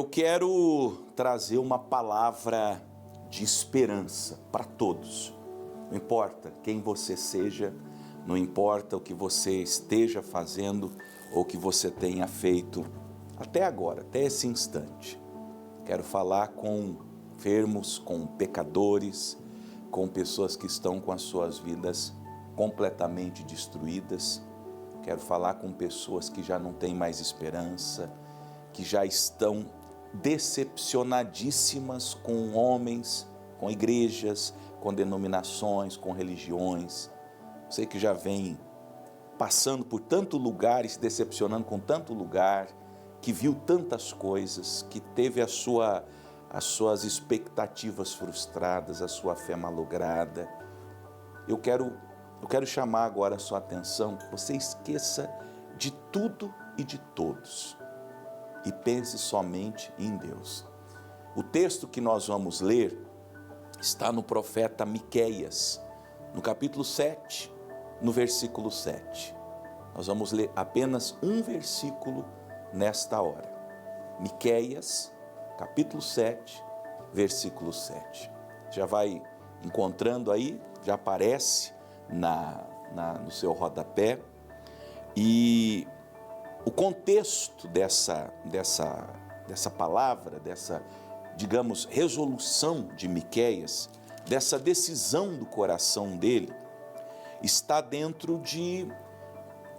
quero trazer uma palavra de esperança para todos. Não importa quem você seja, não importa o que você esteja fazendo ou o que você tenha feito até agora, até esse instante. Quero falar com enfermos, com pecadores, com pessoas que estão com as suas vidas completamente destruídas. Quero falar com pessoas que já não têm mais esperança, que já estão decepcionadíssimas com homens, com igrejas, com denominações, com religiões. Você que já vem passando por tanto lugar e se decepcionando com tanto lugar, que viu tantas coisas, que teve as suas expectativas frustradas, a sua fé malograda. Eu quero chamar agora a sua atenção, que você esqueça de tudo e de todos e pense somente em Deus. O texto que nós vamos ler está no profeta Miqueias, no capítulo 7, no versículo 7. Nós vamos ler apenas um versículo nesta hora. Miqueias, capítulo 7, versículo 7. Já vai encontrando aí, já aparece no seu rodapé. E o contexto dessa palavra, dessa, digamos, resolução de Miqueias, dessa decisão do coração dele, está dentro de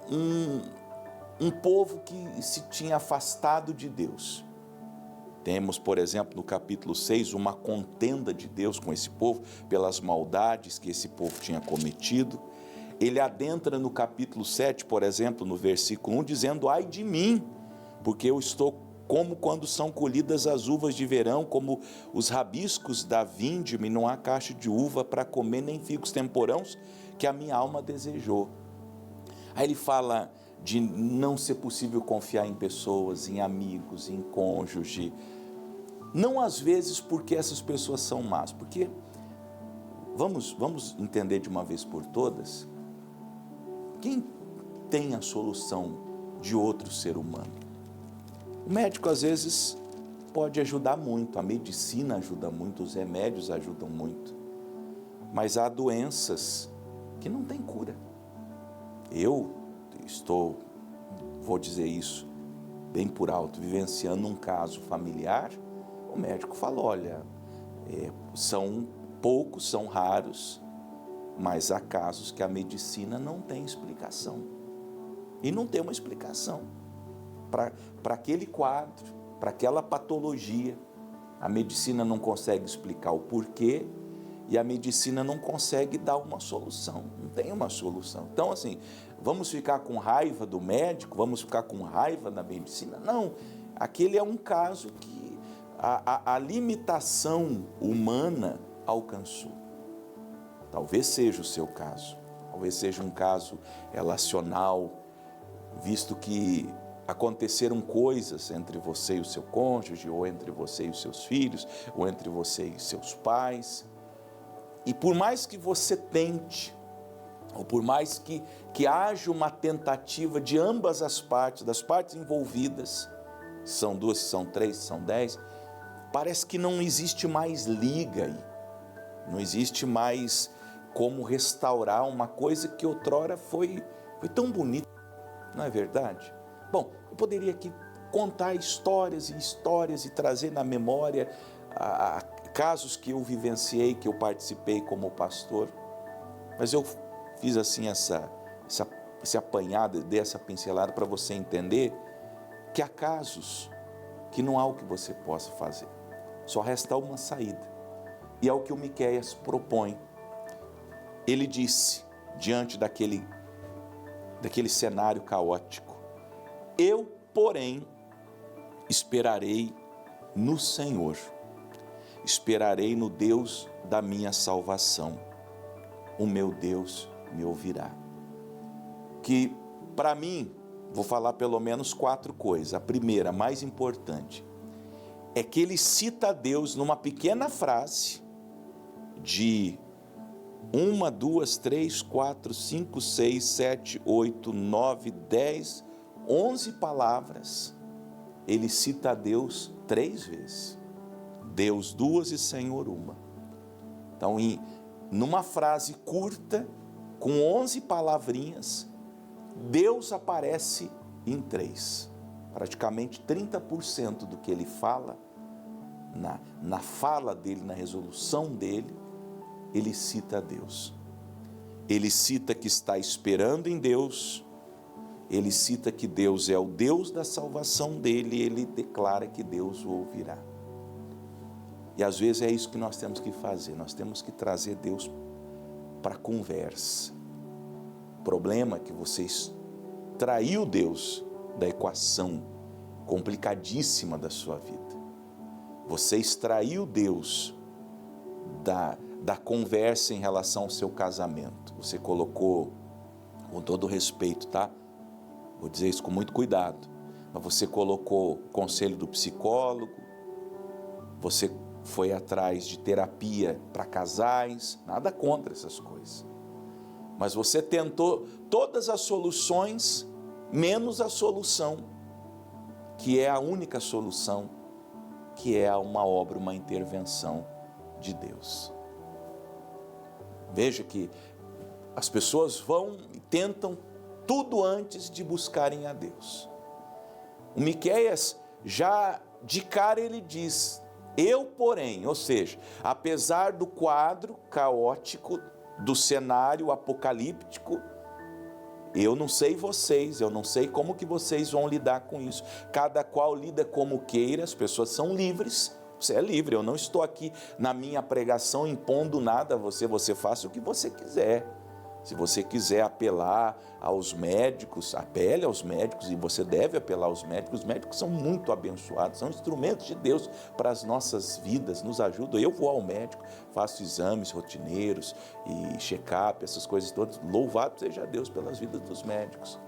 um povo que se tinha afastado de Deus. Temos, por exemplo, no capítulo 6, uma contenda de Deus com esse povo, pelas maldades que esse povo tinha cometido. Ele adentra no capítulo 7, por exemplo, no versículo 1, dizendo: ai de mim, porque eu estou como quando são colhidas as uvas de verão, como os rabiscos da vindima, e não há cacho de uva para comer, nem figos temporãos, que a minha alma desejou. Aí ele fala de não ser possível confiar em pessoas, em amigos, em cônjuge. Não às vezes porque essas pessoas são más, porque vamos entender de uma vez por todas, quem tem a solução de outro ser humano? O médico às vezes pode ajudar muito, a medicina ajuda muito, os remédios ajudam muito, mas há doenças que não têm cura. Vou dizer isso bem por alto, vivenciando um caso familiar, o médico falou: olha, são poucos, são raros, mas há casos que a medicina não tem explicação. E não tem uma explicação para aquele quadro, para aquela patologia. A medicina não consegue explicar o porquê e a medicina não consegue dar uma solução. Não tem uma solução. Então, assim, vamos ficar com raiva do médico? Vamos ficar com raiva da medicina? Não. Aquele é um caso que a limitação humana alcançou. Talvez seja o seu caso, talvez seja um caso relacional, visto que aconteceram coisas entre você e o seu cônjuge, ou entre você e os seus filhos, ou entre você e seus pais. E por mais que você tente, ou por mais que haja uma tentativa de ambas as partes, das partes envolvidas, são duas, são três, são 10, parece que não existe mais liga aí, não existe mais como restaurar uma coisa que outrora foi tão bonita, não é verdade? Bom, eu poderia aqui contar histórias e histórias e trazer na memória casos que eu vivenciei, que eu participei como pastor, mas eu fiz assim esse apanhado, dessa pincelada para você entender que há casos que não há o que você possa fazer, só resta uma saída, e é o que o Miqueias propõe. Ele disse, diante daquele cenário caótico: eu, porém, esperarei no Senhor, esperarei no Deus da minha salvação, o meu Deus me ouvirá. Que, para mim, vou falar pelo menos 4 coisas. A primeira, mais importante, é que ele cita Deus numa pequena frase de 1, 2, 3, 4, 5, 6, 7, 8, 9, 10, 11 palavras. ele cita a Deus 3 vezes. Deus 2 e Senhor 1. Então, numa frase curta, com 11 palavrinhas, Deus aparece em 3. Praticamente 30% do que ele fala, na fala dele, na resolução dele, ele cita a Deus. Ele cita que está esperando em Deus, ele cita que Deus é o Deus da salvação dele, e ele declara que Deus o ouvirá. E às vezes é isso que nós temos que fazer, nós temos que trazer Deus para a conversa. O problema é que você extraiu Deus da equação complicadíssima da sua vida. Você extraiu Deus da conversa em relação ao seu casamento. Você colocou, com todo respeito, tá? Vou dizer isso com muito cuidado. Mas você colocou o conselho do psicólogo, você foi atrás de terapia para casais, nada contra essas coisas. Mas você tentou todas as soluções, menos a solução, que é a única solução, que é uma obra, uma intervenção de Deus. Veja que as pessoas vão e tentam tudo antes de buscarem a Deus. O Miqueias, já de cara ele diz, eu porém, ou seja, apesar do quadro caótico, do cenário apocalíptico, eu não sei vocês, eu não sei como que vocês vão lidar com isso. Cada qual lida como queira, as pessoas são livres, você é livre, eu não estou aqui na minha pregação impondo nada a você, você faça o que você quiser. Se você quiser apelar aos médicos, apele aos médicos, e você deve apelar aos médicos. Os médicos são muito abençoados, são instrumentos de Deus para as nossas vidas, nos ajudam. Eu vou ao médico, faço exames rotineiros e check-up, essas coisas todas. Louvado seja Deus pelas vidas dos médicos.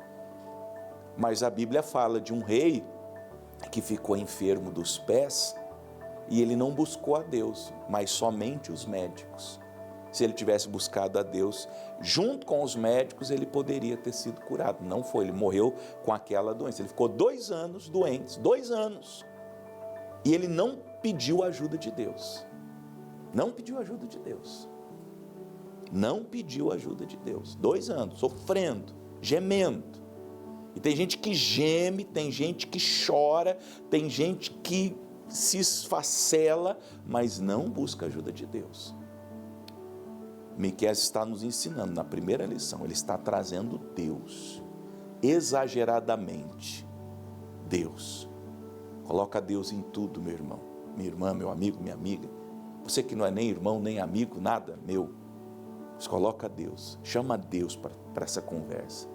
Mas a Bíblia fala de um rei que ficou enfermo dos pés e ele não buscou a Deus, mas somente os médicos. Se ele tivesse buscado a Deus, junto com os médicos, ele poderia ter sido curado. Não foi, ele morreu com aquela doença. Ele ficou 2 anos doente, 2 anos. E ele não pediu ajuda de Deus. Não pediu ajuda de Deus. Não pediu ajuda de Deus. 2 anos, sofrendo, gemendo. E tem gente que geme, tem gente que chora, tem gente que se esfacela, mas não busca ajuda de Deus. Miqueias está nos ensinando, na primeira lição, ele está trazendo Deus, exageradamente, Deus. Coloca Deus em tudo, meu irmão, minha irmã, meu amigo, minha amiga. Você que não é nem irmão, nem amigo, nada, meu. Mas coloca Deus, chama Deus para essa conversa.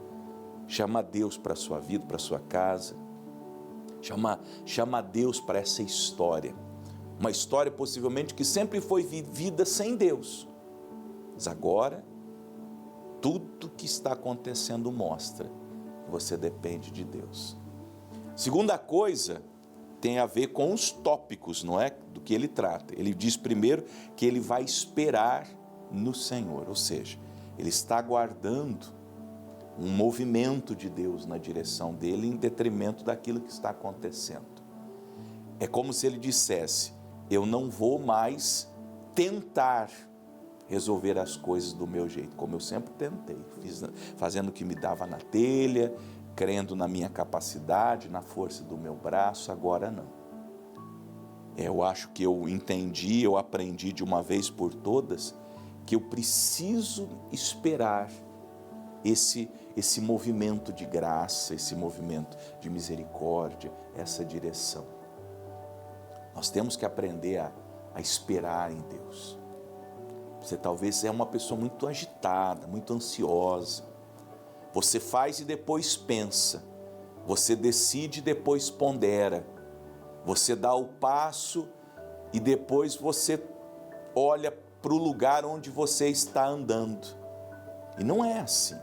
Chama Deus para a sua vida, para a sua casa. Chama Deus para essa história. Uma história possivelmente que sempre foi vivida sem Deus. Mas agora, tudo que está acontecendo mostra que você depende de Deus. Segunda coisa tem a ver com os tópicos, não é? Do que ele trata. Ele diz primeiro que ele vai esperar no Senhor, ou seja, ele está aguardando um movimento de Deus na direção dele em detrimento daquilo que está acontecendo. É como se ele dissesse, eu não vou mais tentar resolver as coisas do meu jeito, como eu sempre tentei, fazendo o que me dava na telha, crendo na minha capacidade, na força do meu braço, agora não. Eu acho que eu entendi, eu aprendi de uma vez por todas, que eu preciso esperar esse movimento de graça, esse movimento de misericórdia, essa direção. Nós temos que aprender a esperar em Deus. Você talvez é uma pessoa muito agitada, muito ansiosa. Você faz e depois pensa. Você decide e depois pondera. Você dá o passo e depois você olha para o lugar onde você está andando. E não é assim.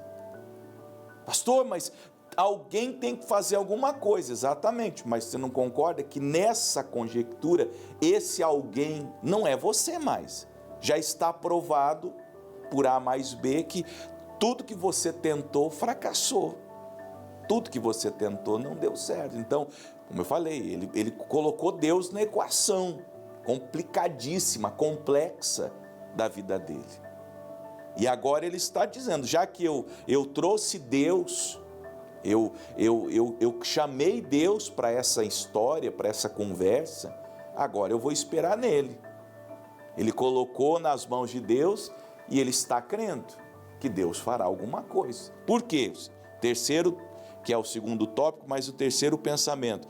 Pastor, mas alguém tem que fazer alguma coisa. Exatamente, mas você não concorda que nessa conjectura, esse alguém não é você mais. Já está provado por A mais B que tudo que você tentou fracassou. tudo que você tentou não deu certo. Então, como eu falei, ele colocou Deus na equação complicadíssima, complexa da vida dele. E agora ele está dizendo, já que eu trouxe Deus, eu chamei Deus para essa história, para essa conversa, agora eu vou esperar nele. Ele colocou nas mãos de Deus e ele está crendo que Deus fará alguma coisa. Por quê? Terceiro, que é o segundo tópico, mas o terceiro pensamento.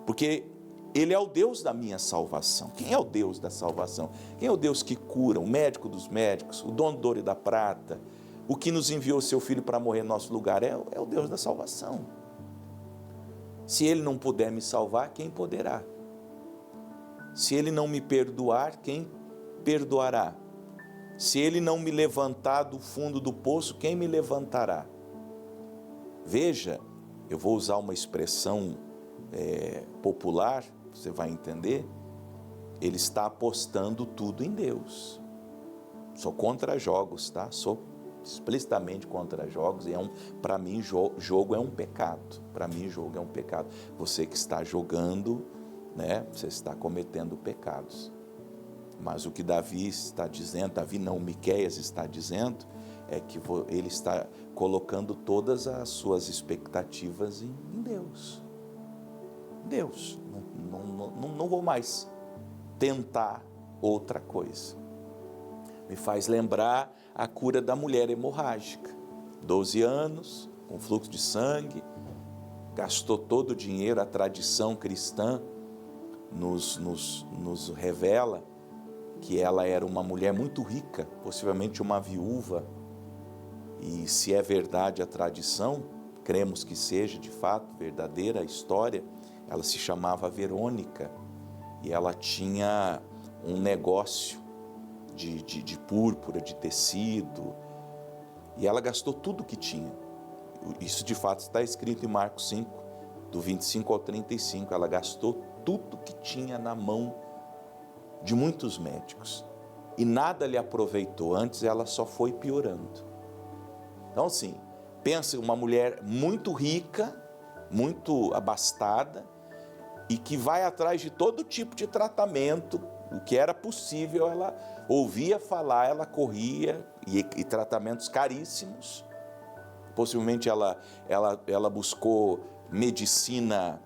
Porque ele é o Deus da minha salvação. Quem é o Deus da salvação? Quem é o Deus que cura, o médico dos médicos, o dono do ouro e da prata, o que nos enviou seu filho para morrer em nosso lugar? É o Deus da salvação. Se ele não puder me salvar, quem poderá? Se ele não me perdoar, quem perdoará? Se ele não me levantar do fundo do poço, quem me levantará? Veja, eu vou usar uma expressão popular, você vai entender. Ele está apostando tudo em Deus. Sou contra jogos, tá? Sou explicitamente contra jogos, e para mim jogo é um pecado. Para mim jogo é um pecado. Você que está jogando, né? Você está cometendo pecados. Mas o que Davi está dizendo, Davi não, Miqueias está dizendo, é que ele está colocando todas as suas expectativas em Deus. Deus, não vou mais tentar outra coisa. Me faz lembrar a cura da mulher hemorrágica. 12 anos, com fluxo de sangue, gastou todo o dinheiro, a tradição cristã nos revela que ela era uma mulher muito rica, possivelmente uma viúva, e se é verdade a tradição, cremos que seja de fato verdadeira a história, ela se chamava Verônica, e ela tinha um negócio de púrpura, de tecido, e ela gastou tudo que tinha. Isso de fato está escrito em Marcos 5, do 25 ao 35, ela gastou tudo que tinha na mão de muitos médicos, e nada lhe aproveitou, antes ela só foi piorando. Então assim, pensa uma mulher muito rica, muito abastada, e que vai atrás de todo tipo de tratamento, o que era possível, ela ouvia falar, ela corria, e tratamentos caríssimos. Possivelmente ela buscou medicina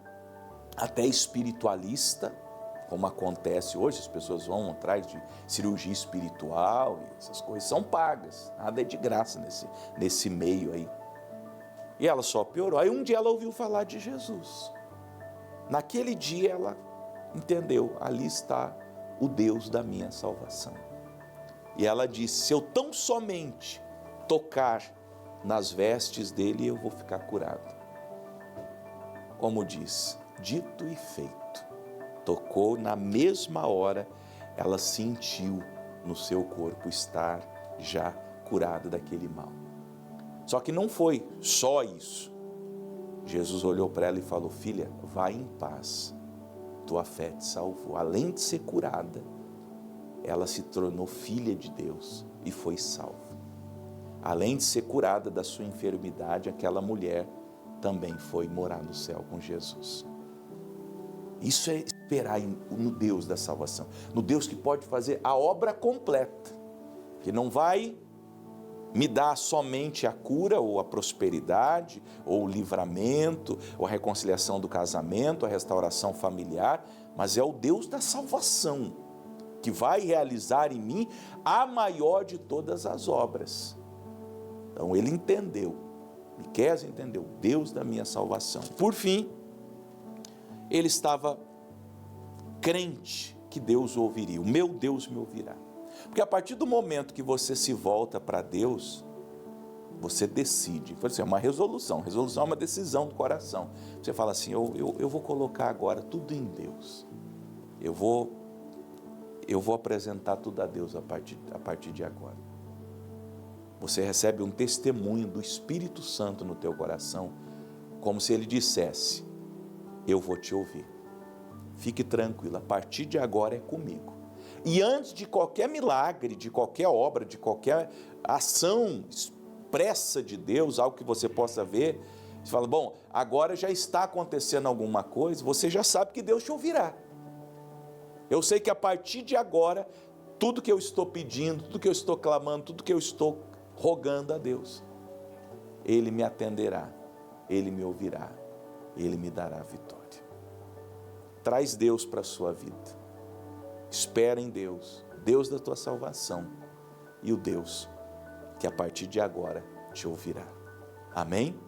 até espiritualista, como acontece hoje, as pessoas vão atrás de cirurgia espiritual, e essas coisas são pagas, nada é de graça nesse meio aí. E ela só piorou. Aí um dia ela ouviu falar de Jesus. Naquele dia ela entendeu, ali está o Deus da minha salvação. E ela disse, se eu tão somente tocar nas vestes dele, eu vou ficar curada. Como diz, dito e feito. Tocou, na mesma hora, ela sentiu no seu corpo estar já curada daquele mal. Só que não foi só isso. Jesus olhou para ela e falou, filha, vai em paz, tua fé te salvou. Além de ser curada, ela se tornou filha de Deus e foi salva. Além de ser curada da sua enfermidade, aquela mulher também foi morar no céu com Jesus. Isso é esperar no Deus da salvação, no Deus que pode fazer a obra completa, que não vai me dar somente a cura, ou a prosperidade, ou o livramento, ou a reconciliação do casamento, a restauração familiar, mas é o Deus da salvação, que vai realizar em mim a maior de todas as obras. Então ele entendeu, Miqueias entendeu, Deus da minha salvação. Por fim, ele estava crente que Deus o ouviria, o meu Deus me ouvirá. Porque a partir do momento que você se volta para Deus, você decide, é uma resolução é uma decisão do coração. Você fala assim, eu vou colocar agora tudo em Deus, eu vou apresentar tudo a Deus a partir de agora. Você recebe um testemunho do Espírito Santo no teu coração, como se ele dissesse, eu vou te ouvir. Fique tranquilo, a partir de agora é comigo. E antes de qualquer milagre, de qualquer obra, de qualquer ação expressa de Deus, algo que você possa ver, Você fala, bom, agora já está acontecendo alguma coisa, você já sabe que Deus te ouvirá. Eu sei que a partir de agora, tudo que eu estou pedindo, tudo que eu estou clamando, tudo que eu estou rogando a Deus, Ele me atenderá, Ele me ouvirá, Ele me dará a vitória. Traz Deus para a sua vida. Espera em Deus, Deus da tua salvação e o Deus que a partir de agora te ouvirá. Amém?